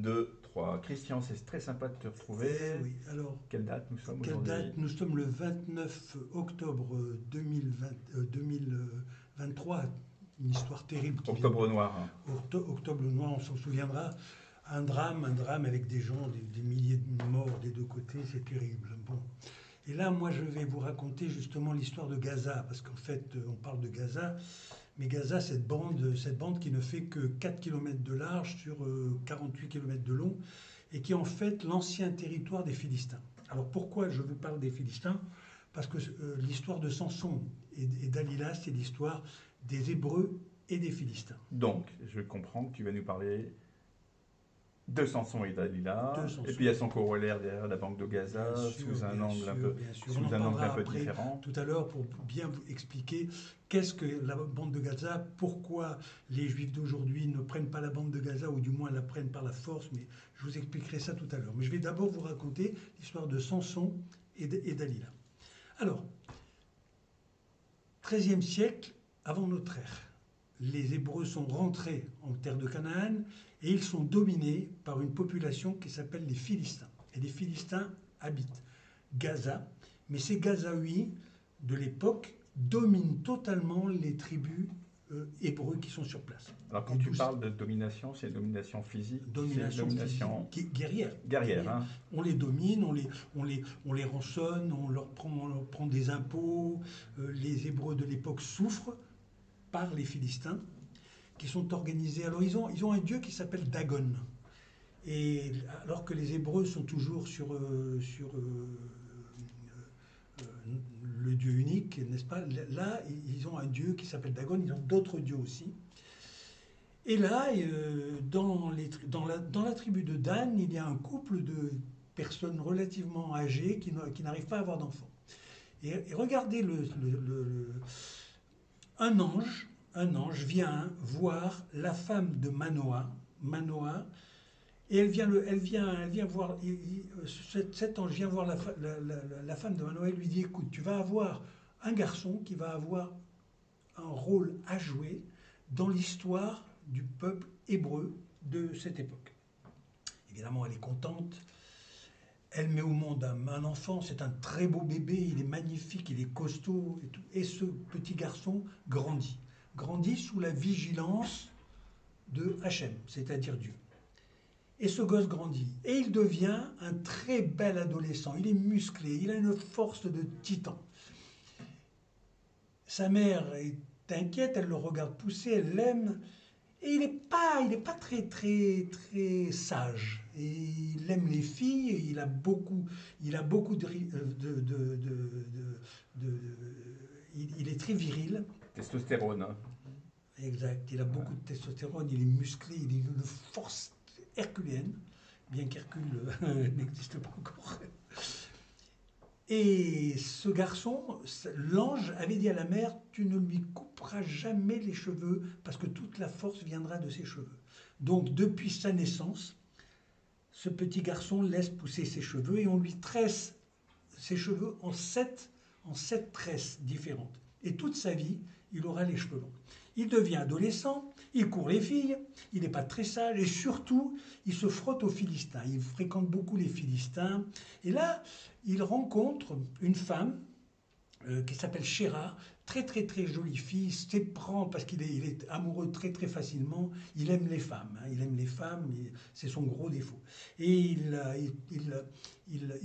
2, 3. Christian, c'est très sympa de te retrouver. Oui, alors, Quelle date nous sommes quelle aujourd'hui? date? Nous sommes le 29 octobre 2023. Une histoire terrible qui vient Octobre noir. Hein. Octobre noir, on s'en souviendra. Un drame avec des gens, des milliers de morts des deux côtés, c'est terrible. Bon. Et là, moi, je vais vous raconter justement l'histoire de Gaza, parce qu'en fait, on parle de Gaza, mais Gaza, cette bande qui ne fait que 4 kilomètres de large sur 48 kilomètres de long, et qui est en fait l'ancien territoire des Philistins. Alors pourquoi je vous parle des Philistins? Parce que l'histoire de Samson et Dalila, c'est l'histoire des Hébreux et des Philistins. Donc, je comprends que tu vas nous parler de Samson et Dalila, De et Samson. puis il y a son corollaire derrière la banque de Gaza, Bien sûr, sous un bien angle sûr, un peu, bien sûr. sous On en un angle parlera un peu après, différent. tout à l'heure, pour bien vous expliquer qu'est-ce que la bande de Gaza, pourquoi les Juifs d'aujourd'hui ne prennent pas la bande de Gaza, ou du moins la prennent par la force, mais je vous expliquerai ça tout à l'heure. Mais je vais d'abord vous raconter l'histoire de Samson et Dalila. Alors, 13e siècle avant notre ère, les Hébreux sont rentrés en terre de Canaan et ils sont dominés par une population qui s'appelle les Philistins. Et les Philistins habitent Gaza, mais ces Gazaouis de l'époque dominent totalement les tribus hébreux qui sont sur place. Alors quand Et tu parles de domination, c'est une domination physique, c'est une domination domination physique, guerrière. guerrière. Hein. On les domine, on les rançonne, on leur prend des impôts. Les Hébreux de l'époque souffrent par les Philistins, qui sont organisés. Alors ils ont un dieu qui s'appelle Dagon. Et alors que les Hébreux sont toujours sur le Dieu unique, n'est-ce pas? Là, ils ont un Dieu qui s'appelle Dagon, ils ont d'autres dieux aussi. Et là, dans la tribu de Dan, il y a un couple de personnes relativement âgées qui n'arrivent pas à avoir d'enfants. Et regardez un ange vient voir la femme de Manoah, et elle vient voir, cet ange vient voir la femme de Manoah et lui dit, écoute, tu vas avoir un garçon qui va avoir un rôle à jouer dans l'histoire du peuple hébreu de cette époque. Évidemment, elle est contente. Elle met au monde un enfant, c'est un très beau bébé, il est magnifique, il est costaud, et tout. Et ce petit garçon grandit sous la vigilance de Hachem, c'est-à-dire Dieu. Et ce gosse grandit, et il devient un très bel adolescent, il est musclé, il a une force de titan. Sa mère est inquiète, elle le regarde pousser, elle l'aime, et il n'est pas très sage. Et il aime les filles, et il a beaucoup il est très viril. Testostérone. Hein. Exact, il a beaucoup de testostérone, il est musclé, il a une force herculéenne, bien qu'Hercule n'existe pas encore. Et ce garçon, l'ange avait dit à la mère, tu ne lui couperas jamais les cheveux parce que toute la force viendra de ses cheveux. Donc depuis sa naissance, ce petit garçon laisse pousser ses cheveux et on lui tresse ses cheveux en sept tresses différentes. Et toute sa vie, il aura les cheveux longs. Il devient adolescent, il court les filles, il n'est pas très sage et surtout, il se frotte aux Philistins. Il fréquente beaucoup les Philistins. Et là, il rencontre une femme qui s'appelle Chéra, très jolie fille, s'éprend parce qu'il est amoureux très facilement. Il aime les femmes, hein, il aime les femmes, c'est son gros défaut. Et il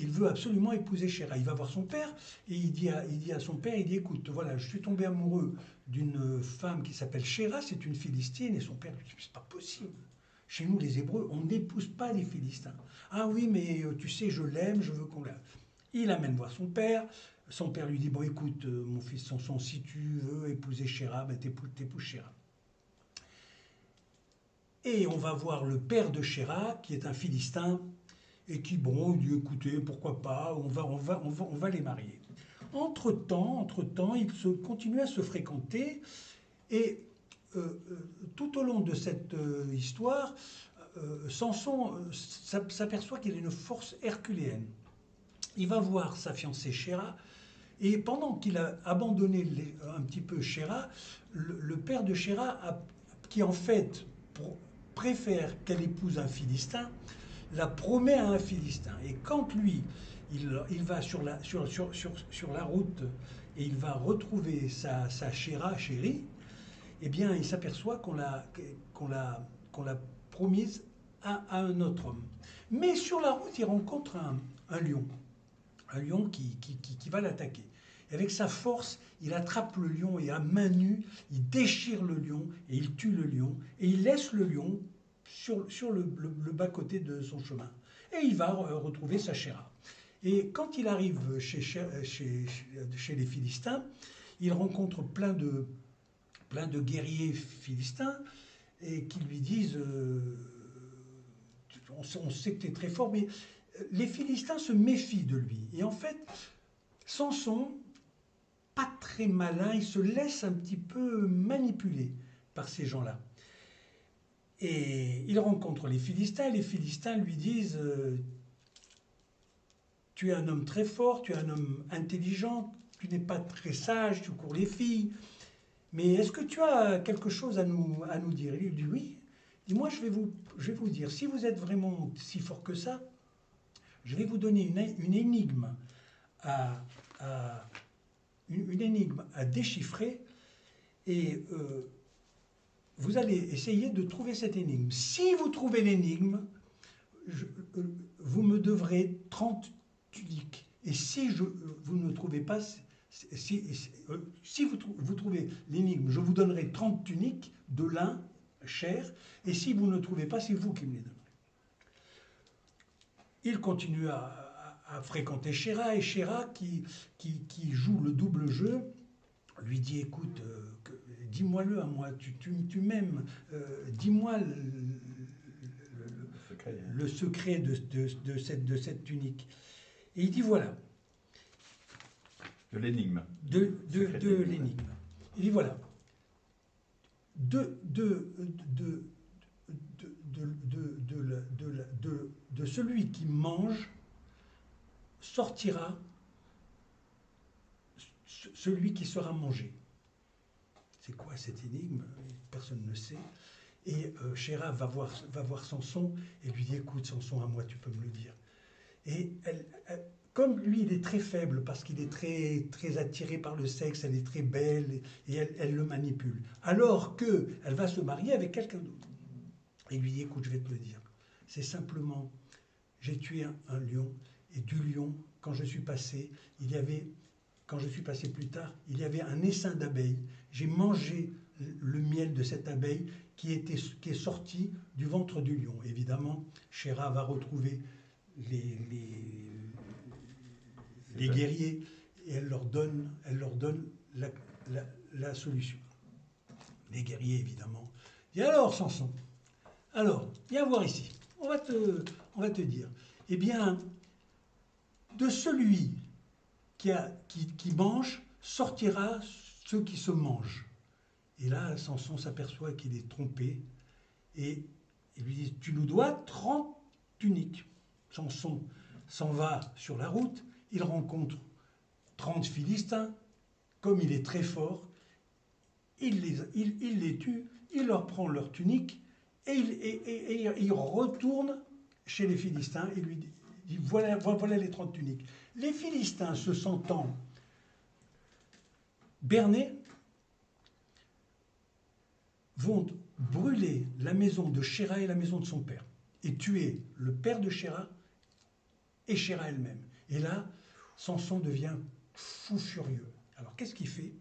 veut absolument épouser Chéra. Il va voir son père et il dit à son père, il dit écoute, voilà, je suis tombé amoureux d'une femme qui s'appelle Chéra, c'est une Philistine. Et son père lui dit c'est pas possible. Chez nous, les Hébreux, on n'épouse pas les Philistins. Ah oui, mais tu sais, je l'aime, je veux qu'on l'aime. Il amène voir son père. Son père lui dit, bon écoute, mon fils Samson, si tu veux épouser Chéra, ben t'épouses Chéra. Et on va voir le père de Chéra, qui est un Philistin, et qui, bon, il dit, écoutez, pourquoi pas, on va les marier. Entre-temps, ils continuent à se fréquenter, et tout au long de cette histoire, Samson s'aperçoit qu'il a une force herculéenne. Il va voir sa fiancée Chéra, et pendant qu'il a abandonné un petit peu Chéra, le père de Chéra, qui en fait préfère qu'elle épouse un Philistin, la promet à un Philistin. Et quand lui, il va sur la route et il va retrouver sa chérie, eh bien, il s'aperçoit qu'on l'a promise à un autre homme. Mais sur la route, il rencontre un lion qui va l'attaquer. Et avec sa force, il attrape le lion et à main nue, il déchire le lion et il tue le lion. Et il laisse le lion sur le bas-côté de son chemin. Et il va retrouver sa chéra. Et quand il arrive chez les Philistins, il rencontre plein de guerriers philistins et qui lui disent on sait que tu es très fort, mais les Philistins se méfient de lui. Et en fait, Samson, pas très malin, il se laisse un petit peu manipuler par ces gens-là. Et il rencontre les Philistins lui disent tu es un homme très fort, tu es un homme intelligent, tu n'es pas très sage, tu cours les filles, mais est-ce que tu as quelque chose à nous dire? Il lui dit oui. Il dit moi je vais vous dire, si vous êtes vraiment si fort que ça, je vais vous donner une énigme une énigme à déchiffrer et vous allez essayer de trouver cette énigme. Si vous trouvez l'énigme, vous me devrez 30 tuniques. Et si vous ne trouvez pas, si vous trouvez l'énigme, je vous donnerai 30 tuniques de lin, chair, et si vous ne trouvez pas, c'est vous qui me les donnerez. Il continue à fréquenter Chéra, et Chéra, qui joue le double jeu, lui dit, écoute, dis-moi-le à moi, tu m'aimes, dis-moi le secret de cette tunique. Et il dit, voilà. De l'énigme. De l'énigme. Il dit, voilà. De celui qui mange sortira celui qui sera mangé. C'est quoi cette énigme? Personne ne sait. Et Chéra va voir Samson et lui dit, écoute Samson, à moi tu peux me le dire. Et comme lui il est très faible parce qu'il est très, très attiré par le sexe, elle est très belle et elle le manipule. Alors qu'elle va se marier avec quelqu'un d'autre. Et il lui dit, écoute, je vais te le dire. C'est simplement, j'ai tué un lion et du lion, quand je suis passé plus tard, il y avait un essaim d'abeilles. J'ai mangé le miel de cette abeille qui est sorti du ventre du lion. Évidemment, Chéra va retrouver les guerriers et elle leur donne la solution. Les guerriers, évidemment. Et alors, Samson, alors, viens voir ici. On va te dire. Eh bien, de celui qui mange sortira ceux qui se mangent. Et là, Samson s'aperçoit qu'il est trompé et il lui dit, tu nous dois 30 tuniques. Samson s'en va sur la route, il rencontre 30 Philistins, comme il est très fort, il les tue, il leur prend leurs tuniques et il retourne chez les Philistins et lui dit, voilà les 30 tuniques. Les Philistins, se sentant bernés, vont brûler la maison de Chéra et la maison de son père, et tuer le père de Chéra et Chéra elle-même. Et là, Samson devient fou furieux. Alors qu'est-ce qu'il fait?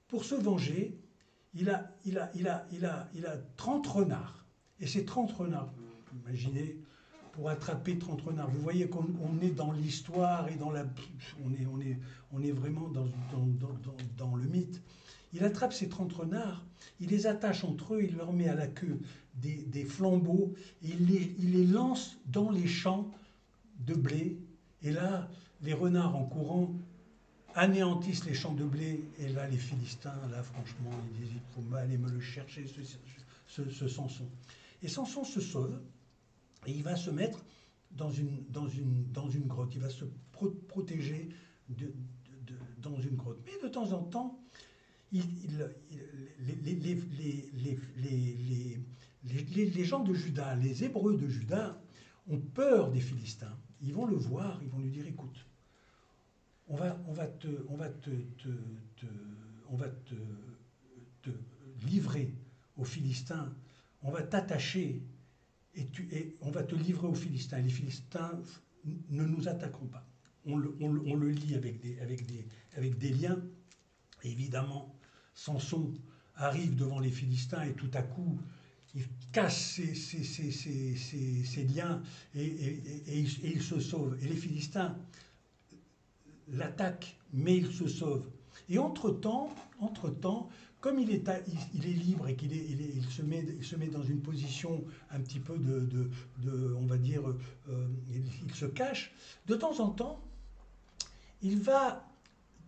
Pour se venger, il a 30 renards. Et ces 30 renards, imaginez, pour attraper 30 renards, vous voyez qu'on est dans l'histoire et on est vraiment dans le mythe. Il attrape ces 30 renards, il les attache entre eux, il leur met à la queue des flambeaux, et il les lance dans les champs de blé. Et là, les renards en courant anéantissent les champs de blé. Et là, les Philistins, là, franchement, ils disent, il faut aller me le chercher, ce Samson. Et Samson se sauve, et il va se mettre dans une grotte. Il va se protéger dans une grotte. Mais de temps en les gens de Juda, les Hébreux de Juda, ont peur des Philistins. Ils vont le voir, ils vont lui dire, écoute, on va te livrer aux Philistins, on va t'attacher et on va te livrer aux Philistins. Les Philistins ne nous attaqueront pas. On le lie avec des liens. Évidemment, Samson arrive devant les Philistins et tout à coup, il casse ses liens et il se sauve. Et les Philistins l'attaquent, mais il se sauve. Et entre-temps, comme il est libre et il se met dans une position un petit peu on va dire, il se cache, de temps en temps, il va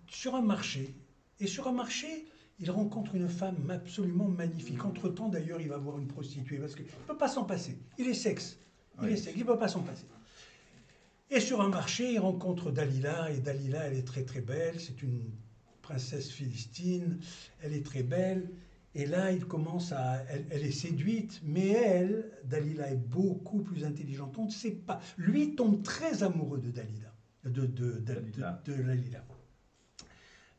sur un marché. Et sur un marché, il rencontre une femme absolument magnifique. Entre-temps, d'ailleurs, il va voir une prostituée parce qu'il ne peut pas s'en passer. Il est sexe. Il ne peut pas s'en passer. Et sur un marché, il rencontre Dalila. Et Dalila, elle est très très belle. C'est une princesse philistine. Elle est très belle. Et là, elle est séduite. Mais elle, Dalila, est beaucoup plus intelligente. On ne sait pas. Lui tombe très amoureux de Dalila. De Dalila.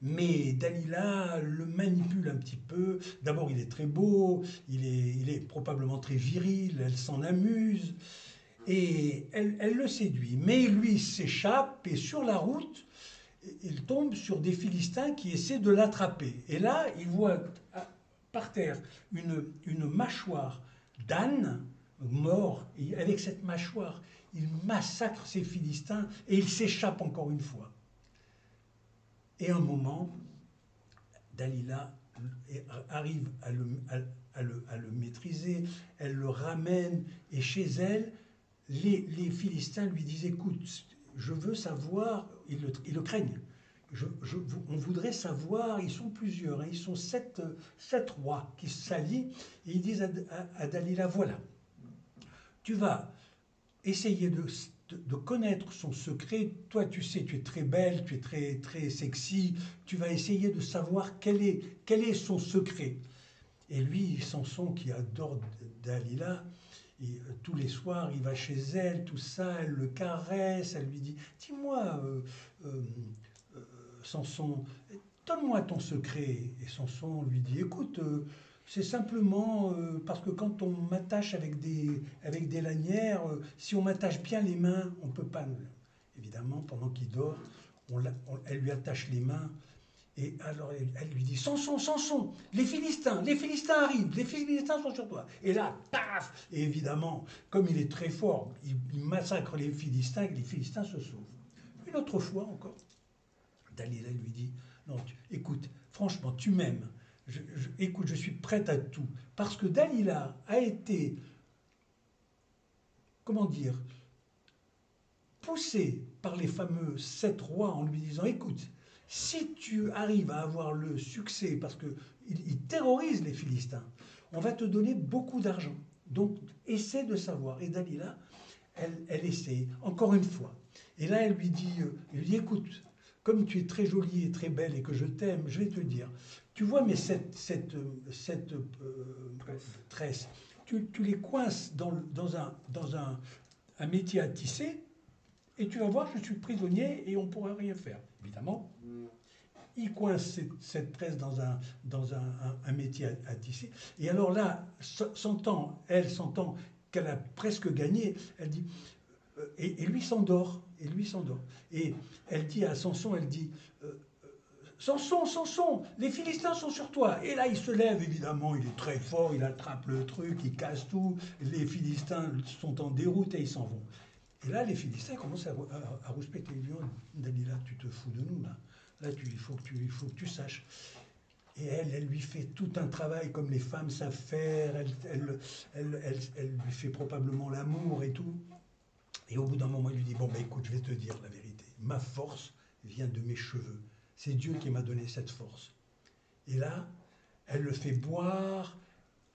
Mais Dalila le manipule un petit peu. D'abord, il est très beau, il est probablement très viril, elle s'en amuse, et elle le séduit. Mais lui s'échappe, et sur la route, il tombe sur des Philistins qui essaient de l'attraper. Et là, il voit par terre une mâchoire d'âne mort, et avec cette mâchoire, il massacre ces Philistins, et il s'échappe encore une fois. Et un moment, Dalila arrive à le maîtriser, elle le ramène, et chez elle, les Philistins lui disent, écoute, je veux savoir, ils le craignent, on voudrait savoir, ils sont plusieurs, hein, ils sont sept rois qui s'allient, et ils disent à Dalila, voilà, tu vas essayer de connaître son secret. Toi, tu sais, tu es très belle, tu es très, très sexy. Tu vas essayer de savoir quel est son secret. Et lui, Samson, qui adore Dalila, tous les soirs, il va chez elle, tout ça, elle le caresse, elle lui dit, dis-moi, Samson, donne-moi ton secret. Et Samson lui dit, écoute, c'est simplement parce que quand on m'attache avec des lanières, si on m'attache bien les mains, on ne peut pas. Évidemment, pendant qu'il dort, elle lui attache les mains. Et alors elle lui dit, Samson, Samson, les Philistins arrivent, les Philistins sont sur toi. Et là, paf. Et évidemment, comme il est très fort, il massacre les Philistins et les Philistins se sauvent. Une autre fois encore, Dalila lui dit, non, écoute, franchement, tu m'aimes. Écoute, je suis prête à tout. Parce que Dalila a été, comment dire, poussée par les fameux 7 rois en lui disant, écoute, si tu arrives à avoir le succès, parce qu'il terrorise les Philistins, on va te donner beaucoup d'argent. Donc, essaie de savoir. Et Dalila, elle essaie, encore une fois. Et là, elle lui dit, écoute, comme tu es très jolie et très belle et que je t'aime, je vais te dire, tu vois mes cette tresses, tu les coinces dans un métier à tisser, et tu vas voir, je suis prisonnier et on ne pourra rien faire. Évidemment, il coince cette tresse dans un métier à tisser. Et alors là, sentant qu'elle a presque gagné, elle dit, et lui s'endort. Et elle dit à Samson, elle dit, Samson, Samson, les Philistins sont sur toi. Et là, il se lève, évidemment, il est très fort, il attrape le truc, il casse tout. Les Philistins sont en déroute et ils s'en vont. Et là, les Philistins commencent à rouspéter. Ils disent, Dalila, tu te fous de nous, là. Là, il faut que tu saches. Et elle lui fait tout un travail comme les femmes savent faire. Elle lui fait probablement l'amour et tout. Et au bout d'un moment, il lui dit, bon, ben écoute, je vais te dire la vérité. Ma force vient de mes cheveux. C'est Dieu qui m'a donné cette force. Et là, elle le fait boire,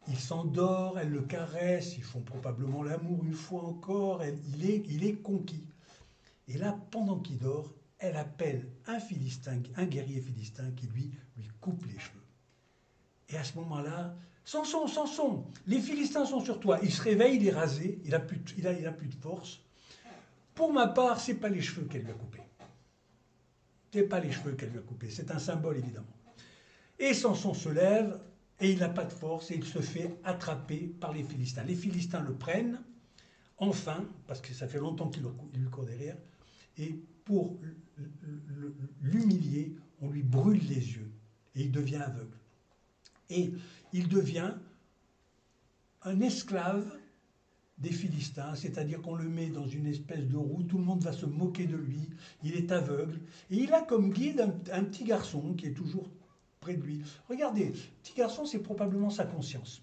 il s'endort, elle le caresse, ils font probablement l'amour une fois encore, il est conquis. Et là, pendant qu'il dort, elle appelle un guerrier philistin qui lui coupe les cheveux. Et à ce moment-là, Samson, Samson, les Philistins sont sur toi. Il se réveille, il est rasé, il a plus de force. Pour ma part, c'est pas les cheveux qu'elle lui a coupés. C'est pas les cheveux qu'elle lui a coupés. C'est un symbole, évidemment. Et Samson se lève, et il n'a pas de force, et il se fait attraper par les Philistins. Les Philistins le prennent, enfin, parce que ça fait longtemps qu'il lui court derrière, et pour l'humilier, on lui brûle les yeux, et il devient aveugle. Et il devient un esclave des Philistins, c'est-à-dire qu'on le met dans une espèce de roue, tout le monde va se moquer de lui, il est aveugle, et il a comme guide un petit garçon qui est toujours près de lui. Regardez, petit garçon, c'est probablement sa conscience.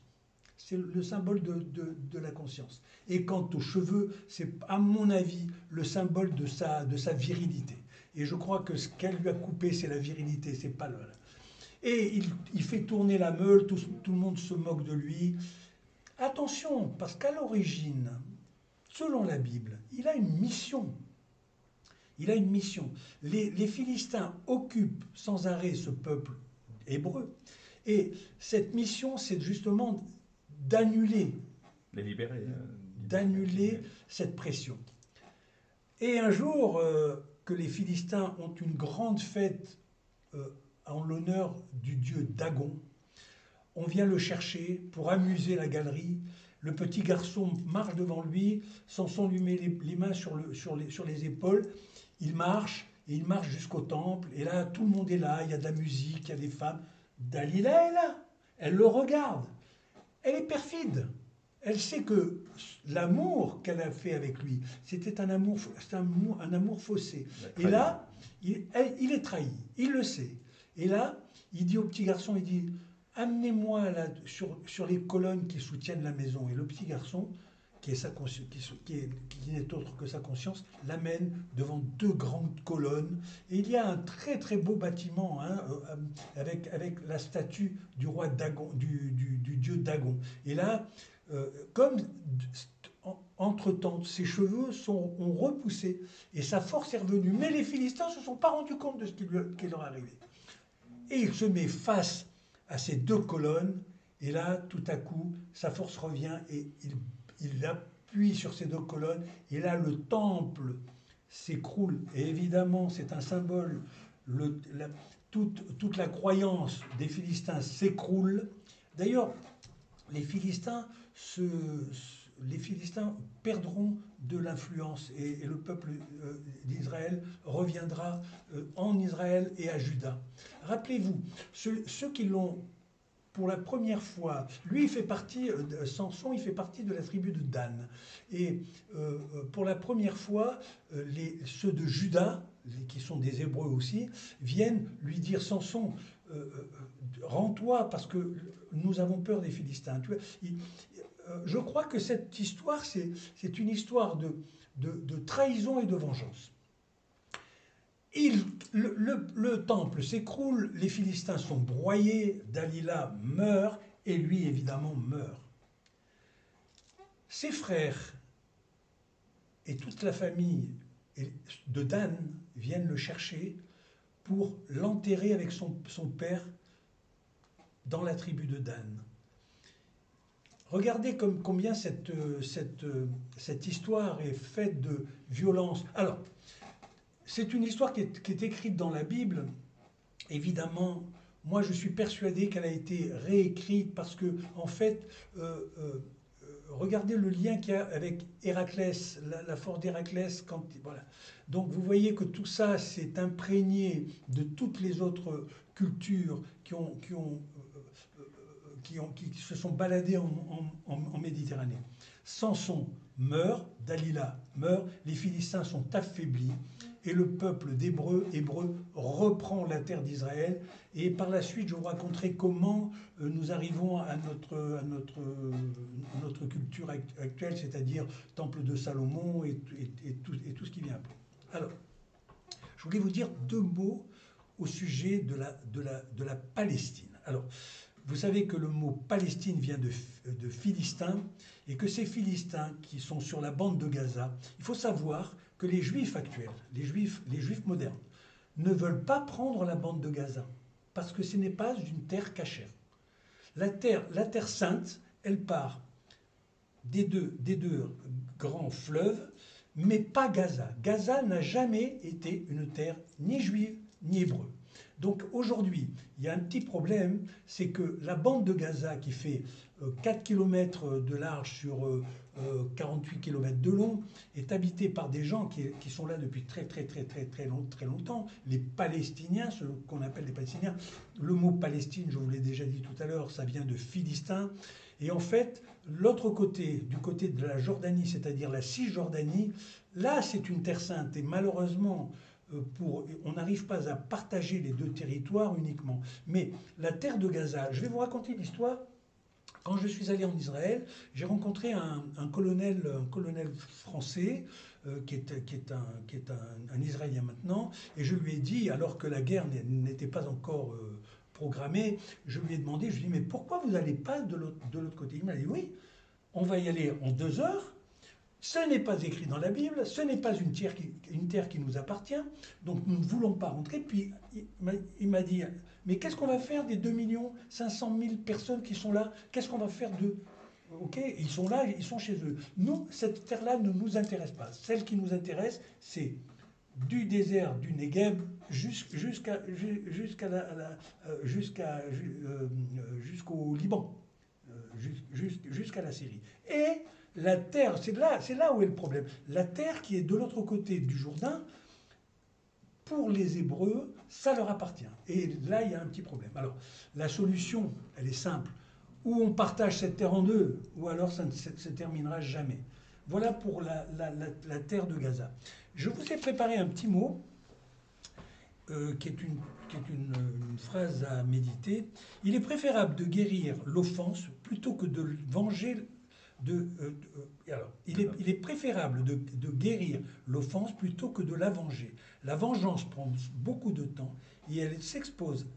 C'est le symbole de la conscience. Et quant aux cheveux, c'est à mon avis le symbole de sa virilité. Et je crois que ce qu'elle lui a coupé, c'est la virilité, c'est pas le... Et il fait tourner la meule, tout le monde se moque de lui. Attention, parce qu'à l'origine, selon la Bible, il a une mission. Il a une mission. Les Philistins occupent sans arrêt ce peuple hébreu. Et cette mission, c'est justement d'annuler Les libérer. d'annuler cette pression. Et un jour, que les Philistins ont une grande fête en l'honneur du dieu Dagon, on vient le chercher pour amuser la galerie. Le petit garçon marche devant lui, Samson lui met les mains sur les épaules, il marche, et il marche jusqu'au temple, et là, tout le monde est là, il y a de la musique, il y a des femmes. Dalila est là, elle le regarde, elle est perfide. Elle sait que l'amour qu'elle a fait avec lui, c'était un amour faussé. Et là, il est trahi, il le sait. Et là, il dit au petit garçon, il dit, amenez-moi là sur les colonnes qui soutiennent la maison. Et le petit garçon, qui n'est autre que sa conscience, l'amène devant deux grandes colonnes. Et il y a un très très beau bâtiment avec la statue du roi Dagon, du dieu Dagon. Et là, comme entre-temps, ses cheveux ont repoussé et sa force est revenue. Mais les Philistins ne se sont pas rendus compte de ce qui leur arrivait. Et il se met face à ces deux colonnes, et là, tout à coup, sa force revient et il appuie sur ces deux colonnes, et là, le temple s'écroule. Et évidemment, c'est un symbole. Toute la croyance des Philistins s'écroule. D'ailleurs, les Philistins perdront de l'influence et le peuple d'Israël reviendra en Israël et à Juda. Rappelez-vous, ceux qui l'ont pour la première fois, lui il fait partie, Samson il fait partie de la tribu de Dan. Et pour la première fois, ceux de Juda, qui sont des Hébreux aussi, viennent lui dire Samson, rends-toi parce que nous avons peur des Philistins. Tu vois, je crois que cette histoire, c'est une histoire de trahison et de vengeance. Le temple s'écroule, les Philistins sont broyés, Dalila meurt, et lui, évidemment, meurt. Ses frères et toute la famille de Dan viennent le chercher pour l'enterrer avec son père dans la tribu de Dan. Regardez combien cette histoire est faite de violence. Alors, c'est une histoire qui est écrite dans la Bible. Évidemment, moi je suis persuadé qu'elle a été réécrite parce que, en fait, regardez le lien qu'il y a avec Héraclès, la force d'Héraclès. Voilà. Donc vous voyez que tout ça s'est imprégné de toutes les autres cultures qui se sont baladées en Méditerranée. Samson meurt, Dalila meurt, les Philistins sont affaiblis et le peuple hébreu reprend la terre d'Israël. Et par la suite, je vous raconterai comment nous arrivons à notre culture actuelle, c'est-à-dire Temple de Salomon et tout ce qui vient après. Alors, je voulais vous dire deux mots au sujet de la Palestine. Alors, vous savez que le mot Palestine vient de Philistins, et que ces Philistins qui sont sur la bande de Gaza, il faut savoir que les Juifs actuels, les Juifs modernes, ne veulent pas prendre la bande de Gaza, parce que ce n'est pas une terre cachère. La terre sainte, elle part des deux grands fleuves, mais pas Gaza. Gaza n'a jamais été une terre ni juive ni hébreu. Donc aujourd'hui, il y a un petit problème, c'est que la bande de Gaza qui fait 4 km de large sur 48 km de long est habitée par des gens qui sont là depuis très longtemps. Les Palestiniens, ce qu'on appelle les Palestiniens. Le mot Palestine, je vous l'ai déjà dit tout à l'heure, ça vient de Philistin. Et en fait, l'autre côté, du côté de la Jordanie, c'est-à-dire la Cisjordanie, là c'est une terre sainte. Et malheureusement, on n'arrive pas à partager les deux territoires uniquement. Mais la terre de Gaza, je vais vous raconter l'histoire. Quand je suis allé en Israël, j'ai rencontré un colonel français qui est un Israélien maintenant, et je lui ai dit, alors que la guerre n'était pas encore programmée, je lui ai demandé, je lui ai dit, mais pourquoi vous n'allez pas de l'autre côté? Il m'a dit, oui, on va y aller en 2 heures. Ce n'est pas écrit dans la Bible, ce n'est pas une terre qui nous appartient, donc nous ne voulons pas rentrer. Puis il m'a dit, mais qu'est-ce qu'on va faire des 2 500 000 personnes qui sont là? Qu'est-ce qu'on va faire d'eux? Ok, ils sont là, ils sont chez eux. Nous, cette terre-là ne nous intéresse pas. Celle qui nous intéresse, c'est du désert du Negev jusqu'au Liban, jusqu'à la Syrie. Et la terre, c'est là où est le problème. La terre qui est de l'autre côté du Jourdain, pour les Hébreux, ça leur appartient. Et là, il y a un petit problème. Alors, la solution, elle est simple. Ou on partage cette terre en deux, ou alors ça ne se terminera jamais. Voilà pour la terre de Gaza. Je vous ai préparé un petit mot qui est une phrase à méditer. Il est préférable de guérir l'offense plutôt que de venger. Il est préférable de guérir l'offense plutôt que de la venger. La vengeance prend beaucoup de temps et elle s'expose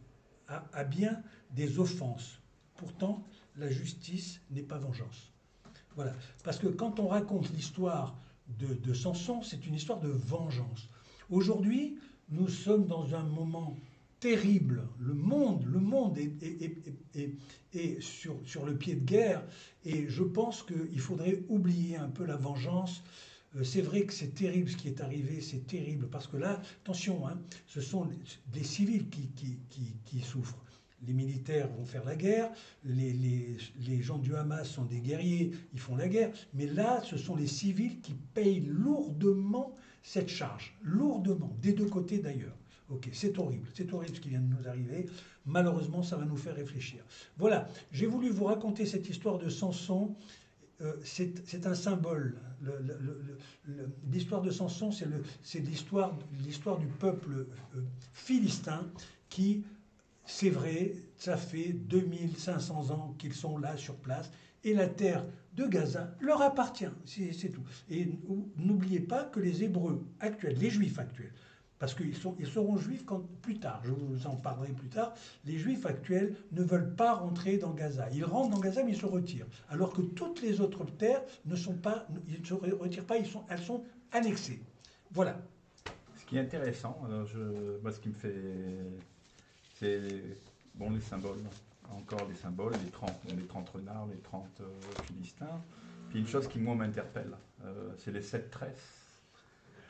à bien des offenses. Pourtant, la justice n'est pas vengeance. Voilà. Parce que quand on raconte l'histoire de Samson, c'est une histoire de vengeance. Aujourd'hui, nous sommes dans un moment terrible. Le monde est sur le pied de guerre. Et je pense qu'il faudrait oublier un peu la vengeance. C'est vrai que c'est terrible ce qui est arrivé, c'est terrible. Parce que là, attention, hein, ce sont des civils qui souffrent. Les militaires vont faire la guerre, les gens du Hamas sont des guerriers, ils font la guerre. Mais là, ce sont les civils qui payent lourdement cette charge. Lourdement, des deux côtés d'ailleurs. Ok, c'est horrible ce qui vient de nous arriver. Malheureusement, ça va nous faire réfléchir. Voilà, j'ai voulu vous raconter cette histoire de Samson. C'est un symbole. L'histoire de Samson, c'est l'histoire du peuple philistin qui, c'est vrai, ça fait 2500 ans qu'ils sont là sur place. Et la terre de Gaza leur appartient, c'est tout. Et n'oubliez pas que les Hébreux actuels, les Juifs actuels, parce qu'ils seront juifs plus tard, je vous en parlerai plus tard, les juifs actuels ne veulent pas rentrer dans Gaza. Ils rentrent dans Gaza mais ils se retirent. Alors que toutes les autres terres ils ne se retirent pas, elles sont annexées. Voilà. Ce qui est intéressant, moi ce qui me fait, c'est les symboles. Encore les symboles, les 30 renards, les 30 Philistins. Puis une chose qui moi m'interpelle, c'est les 7 tresses.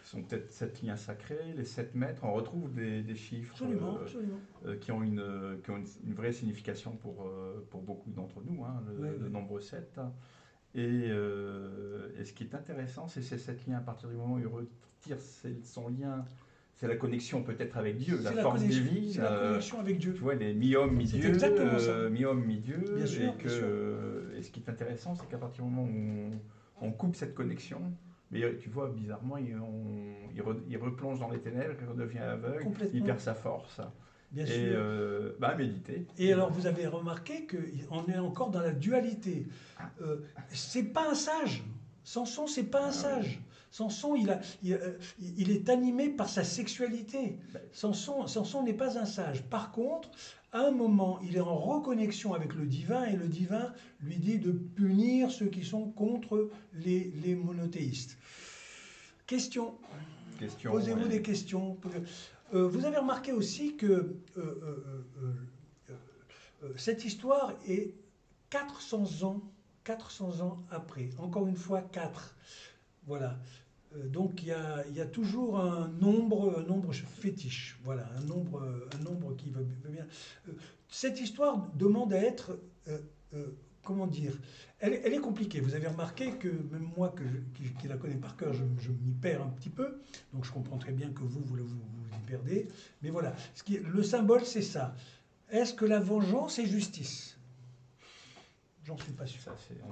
Sont peut-être 7 liens sacrés, les 7 mètres. On retrouve des chiffres absolument. Qui ont une vraie signification pour beaucoup d'entre nous, hein, le nombre 7. Et ce qui est intéressant, c'est ces 7 liens. À partir du moment où il retire son lien, c'est la connexion peut-être avec Dieu, la force divine. C'est la connexion avec Dieu. Tu vois, les mi-homme, mi-dieu. C'est exactement ça. Mi-homme, mi-dieu. Bien sûr, et ce qui est intéressant, c'est qu'à partir du moment où on coupe cette connexion, mais tu vois, bizarrement, il replonge dans les ténèbres, il redevient aveugle, il perd sa force. Bien sûr. Méditer. Et alors, vous avez remarqué qu'on est encore dans la dualité. C'est pas un sage. Samson, c'est pas un sage. Samson, il est animé par sa sexualité. Samson n'est pas un sage. Par contre, à un moment, il est en reconnexion avec le divin et le divin lui dit de punir ceux qui sont contre les monothéistes. Question. Posez-vous des questions. Vous avez remarqué aussi que Cette histoire est 400 ans après. Encore une fois, 4. Voilà. Donc il y a toujours un nombre fétiche. Voilà, un nombre qui veut bien. Cette histoire demande à être, comment dire, elle est compliquée. Vous avez remarqué que même moi, qui la connais par cœur, je m'y perds un petit peu. Donc je comprends très bien que vous y perdez. Mais voilà, le symbole, c'est ça. Est-ce que la vengeance est justice? J'en suis pas sûr.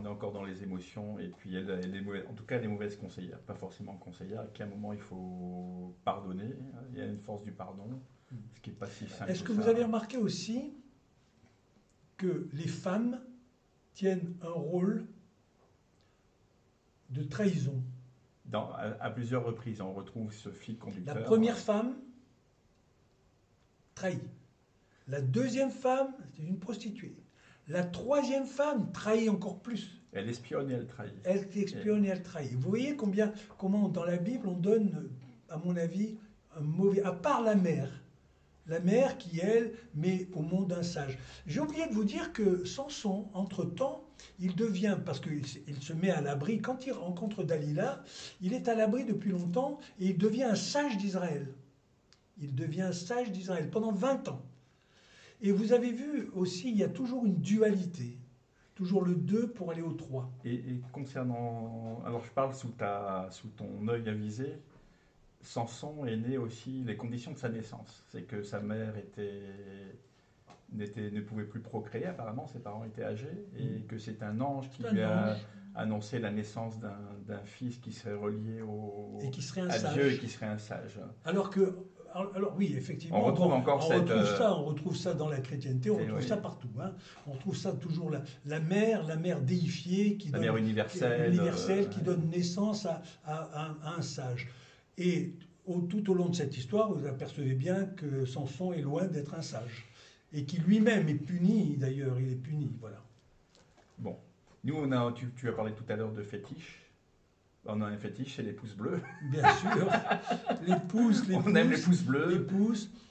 On est encore dans les émotions, et puis en tout cas les mauvaises conseillères, pas forcément conseillères, et qu'à un moment il faut pardonner, il y a une force du pardon, ce qui n'est pas si simple. Est-ce que vous avez remarqué aussi que les femmes tiennent un rôle de trahison? À plusieurs reprises, on retrouve ce fil conducteur. La première femme trahit. La deuxième femme, c'est une prostituée. La troisième femme trahit encore plus. Elle espionne et elle trahit. Elle espionne et elle trahit. Vous voyez comment dans la Bible on donne, à mon avis, un mauvais... À part la mère. La mère qui, elle, met au monde un sage. J'ai oublié de vous dire que Samson, entre-temps, il devient, parce qu'il se met à l'abri, quand il rencontre Dalila, il est à l'abri depuis longtemps et il devient un sage d'Israël. Il devient un sage d'Israël pendant 20 ans. Et vous avez vu aussi, il y a toujours une dualité. Toujours le 2 pour aller au 3. Et concernant... Alors je parle sous ton œil avisé. Samson est né aussi, les conditions de sa naissance. C'est que sa mère ne pouvait plus procréer, apparemment, ses parents étaient âgés, et que c'est un ange qui lui a annoncé la naissance d'un fils qui serait relié à Dieu et qui serait un sage. Alors oui, effectivement, on retrouve ça dans la chrétienté, on retrouve ça partout. Hein. On retrouve ça toujours, la mère déifiée, mère universelle, qui donne naissance à un sage. Et tout au long de cette histoire, vous apercevez bien que Samson est loin d'être un sage. Et qui lui-même est puni, d'ailleurs, il est puni, voilà. Bon, nous, tu as parlé tout à l'heure de fétiche. On a un fétiche, c'est les pouces bleus. Bien sûr. On aime les pouces bleus,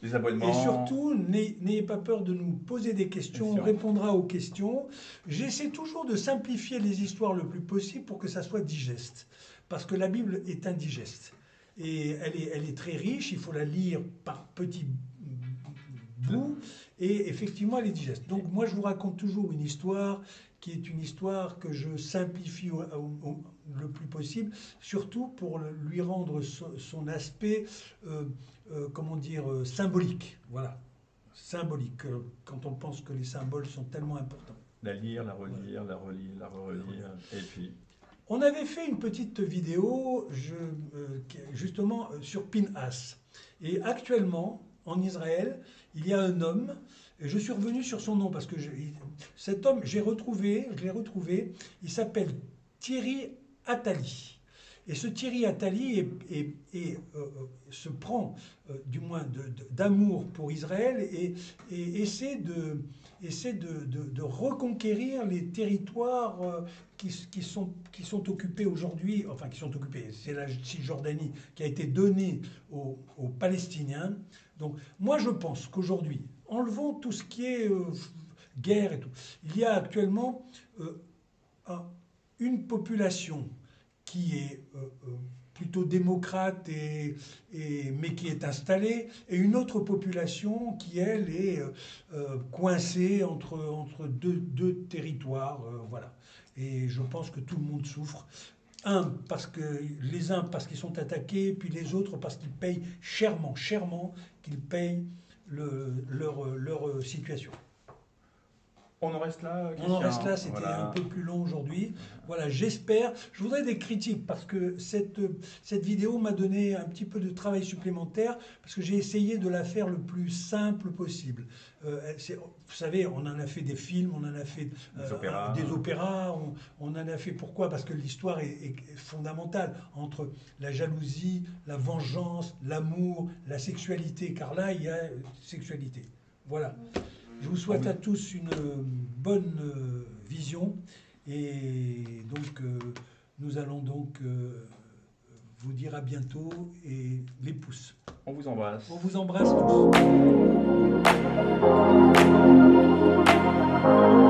les abonnements. Et surtout, n'ayez pas peur de nous poser des questions, on répondra aux questions. J'essaie toujours de simplifier les histoires le plus possible pour que ça soit digeste. Parce que la Bible est indigeste. Et elle est très riche, il faut la lire par petits bouts. Et effectivement, elle est digeste. Donc moi, je vous raconte toujours une histoire qui est une histoire que je simplifie le plus possible, surtout pour lui rendre son aspect, symbolique. Voilà, symbolique, quand on pense que les symboles sont tellement importants. La lire, la relire, la relire, la relire, et puis... On avait fait une petite vidéo, justement, sur Pinhas. Et actuellement, en Israël, il y a un homme, et je suis revenu sur son nom parce que cet homme, je l'ai retrouvé, il s'appelle Thierry Attali. Et ce Thierry Attali se prend, du moins, d'amour pour Israël et essaie de reconquérir les territoires qui sont occupés aujourd'hui, enfin qui sont occupés, c'est la Cisjordanie qui a été donnée aux Palestiniens. Donc moi je pense qu'aujourd'hui, enlevons tout ce qui est guerre et tout, il y a actuellement une population qui est plutôt démocrate mais qui est installée, et une autre population qui, elle, est coincée entre deux territoires. Voilà. Et je pense que tout le monde souffre. Les uns parce qu'ils sont attaqués, puis les autres parce qu'ils payent chèrement qu'ils payent leur situation. On en reste là, Christian. On en reste là, c'était un peu plus long aujourd'hui. Voilà, j'espère. Je voudrais des critiques parce que cette vidéo m'a donné un petit peu de travail supplémentaire parce que j'ai essayé de la faire le plus simple possible. Vous savez, on en a fait des films, on en a fait des opéras, on en a fait. Pourquoi? Parce que l'histoire est fondamentale entre la jalousie, la vengeance, l'amour, la sexualité, car là, il y a sexualité. Voilà. Je vous souhaite à tous une bonne vision et donc nous allons donc vous dire à bientôt et les pouces. On vous embrasse. On vous embrasse tous. Merci.